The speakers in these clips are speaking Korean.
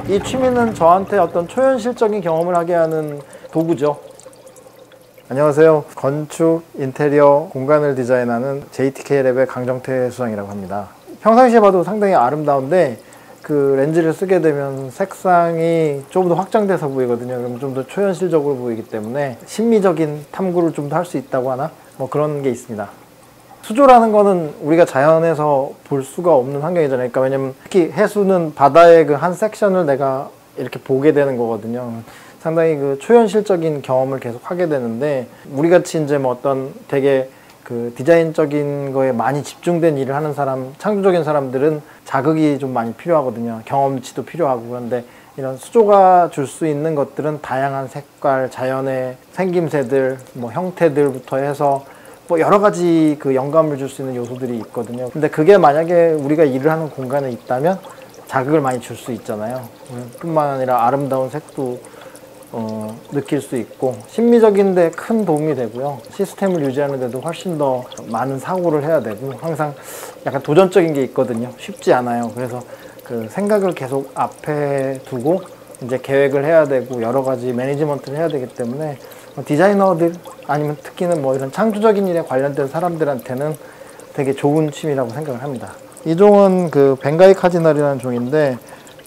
이 취미는 저한테 어떤 초현실적인 경험을 하게 하는 도구죠. 안녕하세요. 건축, 인테리어, 공간을 디자인하는 JTK랩의 강정태 수장이라고 합니다. 평상시에 봐도 상당히 아름다운데 그 렌즈를 쓰게 되면 색상이 조금 더 확장돼서 보이거든요. 그럼 좀 더 초현실적으로 보이기 때문에 심미적인 탐구를 좀 더 할 수 있다고 하나? 뭐 그런 게 있습니다. 수조라는 거는 우리가 자연에서 볼 수가 없는 환경이잖아요. 그러니까 왜냐면 특히 해수는 바다의 그 한 섹션을 내가 이렇게 보게 되는 거거든요. 상당히 그 초현실적인 경험을 계속 하게 되는데, 우리 같이 이제 뭐 어떤 되게 그 디자인적인 거에 많이 집중된 일을 하는 사람, 창조적인 사람들은 자극이 좀 많이 필요하거든요. 경험치도 필요하고. 그런데 이런 수조가 줄 수 있는 것들은 다양한 색깔, 자연의 생김새들, 뭐 형태들부터 해서 뭐 여러 가지 그 영감을 줄 수 있는 요소들이 있거든요. 근데 그게 만약에 우리가 일을 하는 공간에 있다면 자극을 많이 줄 수 있잖아요. 뿐만 아니라 아름다운 색도 느낄 수 있고 심미적인데 큰 도움이 되고요. 시스템을 유지하는 데도 훨씬 더 많은 사고를 해야 되고, 항상 약간 도전적인 게 있거든요. 쉽지 않아요. 그래서 그 생각을 계속 앞에 두고 이제 계획을 해야 되고 여러 가지 매니지먼트를 해야 되기 때문에 디자이너들 아니면 특히는 뭐 이런 창조적인 일에 관련된 사람들한테는 되게 좋은 취미라고 생각을 합니다. 이 종은 그 벵가이 카지널이라는 종인데,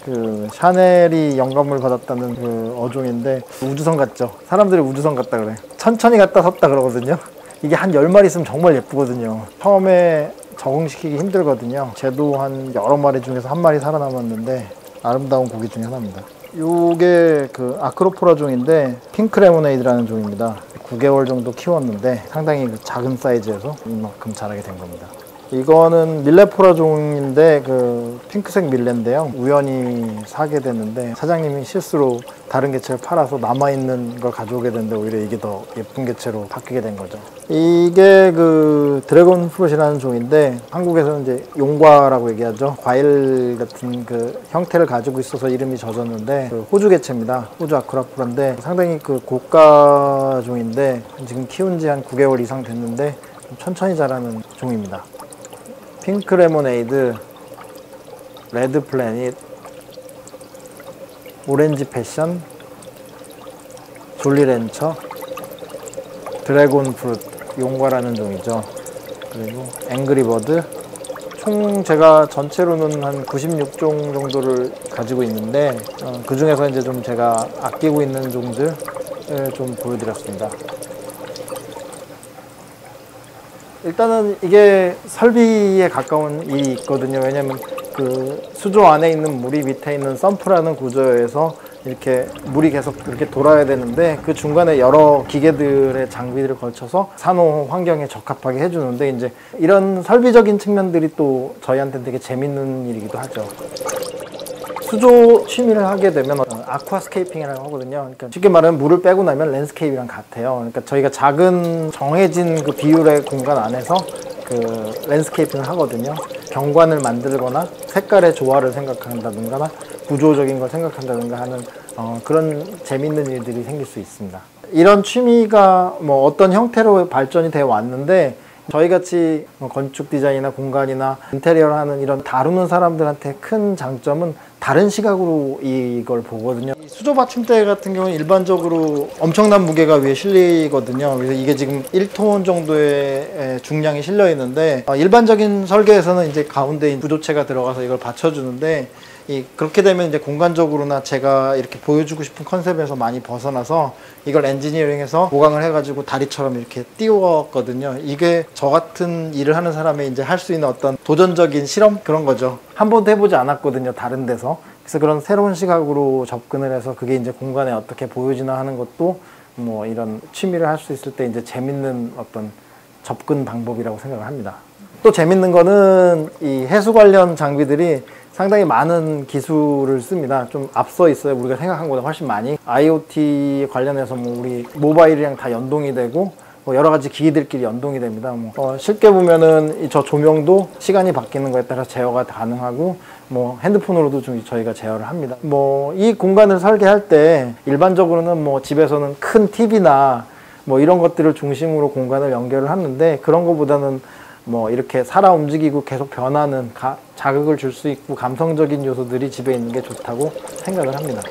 그 샤넬이 영감을 받았다는 그 어종인데, 우주선 같죠? 사람들이 우주선 같다 그래. 천천히 갔다 섰다 그러거든요. 이게 한 10마리 있으면 정말 예쁘거든요. 처음에 적응시키기 힘들거든요. 쟤도 한 여러 마리 중에서 한 마리 살아남았는데 아름다운 고기 중에 하나입니다. 요게 그 아크로포라 종인데 핑크 레모네이드라는 종입니다. 9개월 정도 키웠는데 상당히 작은 사이즈여서 이만큼 자라게 된 겁니다. 이거는 밀레포라 종인데 그 핑크색 밀레인데요. 우연히 사게 됐는데 사장님이 실수로 다른 개체를 팔아서 남아있는 걸 가져오게 됐는데 오히려 이게 더 예쁜 개체로 바뀌게 된 거죠. 이게 그 드래곤 프루트이라는 종인데 한국에서는 이제 용과라고 얘기하죠. 과일 같은 그 형태를 가지고 있어서 이름이 젖었는데 그 호주 개체입니다. 호주 아크로포라인데 상당히 그 고가 종인데 지금 키운 지 한 9개월 이상 됐는데 천천히 자라는 종입니다. 핑크 레모네이드, 레드 플래닛, 오렌지 패션, 졸리 렌처, 드래곤 프루트, 용과라는 종이죠. 그리고 앵그리 버드. 총 제가 전체로는 한 96종 정도를 가지고 있는데 그 중에서 이제 좀 제가 아끼고 있는 종들을 좀 보여드렸습니다. 일단은 이게 설비에 가까운 일이 있거든요. 왜냐면 그 수조 안에 있는 물이 밑에 있는 펌프라는 구조에서 이렇게 물이 계속 이렇게 돌아야 되는데 그 중간에 여러 기계들의 장비들을 걸쳐서 산호 환경에 적합하게 해주는데, 이제 이런 설비적인 측면들이 또 저희한테는 되게 재밌는 일이기도 하죠. 수조 취미를 하게 되면 아쿠아스케이핑이라고 하거든요. 그러니까 쉽게 말하면 물을 빼고 나면 랜드스케이프랑 같아요. 그러니까 저희가 작은 정해진 그 비율의 공간 안에서 그 랜드스케이핑을 하거든요. 경관을 만들거나 색깔의 조화를 생각한다든가 구조적인 걸 생각한다든가 하는 그런 재밌는 일들이 생길 수 있습니다. 이런 취미가 뭐 어떤 형태로 발전이 되어 왔는데, 저희같이 건축 디자인이나 공간이나 인테리어를 하는 이런 다루는 사람들한테 큰 장점은 다른 시각으로 이걸 보거든요. 수조 받침대 같은 경우는 일반적으로 엄청난 무게가 위에 실리거든요. 그래서 이게 지금 1톤 정도의 중량이 실려 있는데, 일반적인 설계에서는 이제 가운데 구조체가 들어가서 이걸 받쳐주는데, 그렇게 되면 이제 공간적으로나 제가 이렇게 보여주고 싶은 컨셉에서 많이 벗어나서 이걸 엔지니어링해서 보강을 해가지고 다리처럼 이렇게 띄웠거든요. 이게 저 같은 일을 하는 사람이 이제 할 수 있는 어떤 도전적인 실험 그런 거죠. 한 번도 해보지 않았거든요, 다른 데서. 그래서 그런 새로운 시각으로 접근을 해서 그게 이제 공간에 어떻게 보여지나 하는 것도 뭐 이런 취미를 할 수 있을 때 이제 재밌는 어떤 접근 방법이라고 생각을 합니다. 또 재밌는 거는 이 해수 관련 장비들이 상당히 많은 기술을 씁니다. 좀 앞서 있어요. 우리가 생각한 것보다 훨씬 많이. IoT 관련해서 뭐 우리 모바일이랑 다 연동이 되고 뭐 여러 가지 기기들끼리 연동이 됩니다. 쉽게 보면은 저 조명도 시간이 바뀌는 거에 따라 제어가 가능하고, 뭐 핸드폰으로도 좀 저희가 제어를 합니다. 뭐 이 공간을 설계할 때 일반적으로는 뭐 집에서는 큰 TV나 뭐 이런 것들을 중심으로 공간을 연결을 하는데, 그런 것보다는 뭐 이렇게 살아 움직이고 계속 변하는 자극을 줄 수 있고 감성적인 요소들이 집에 있는 게 좋다고 생각을 합니다.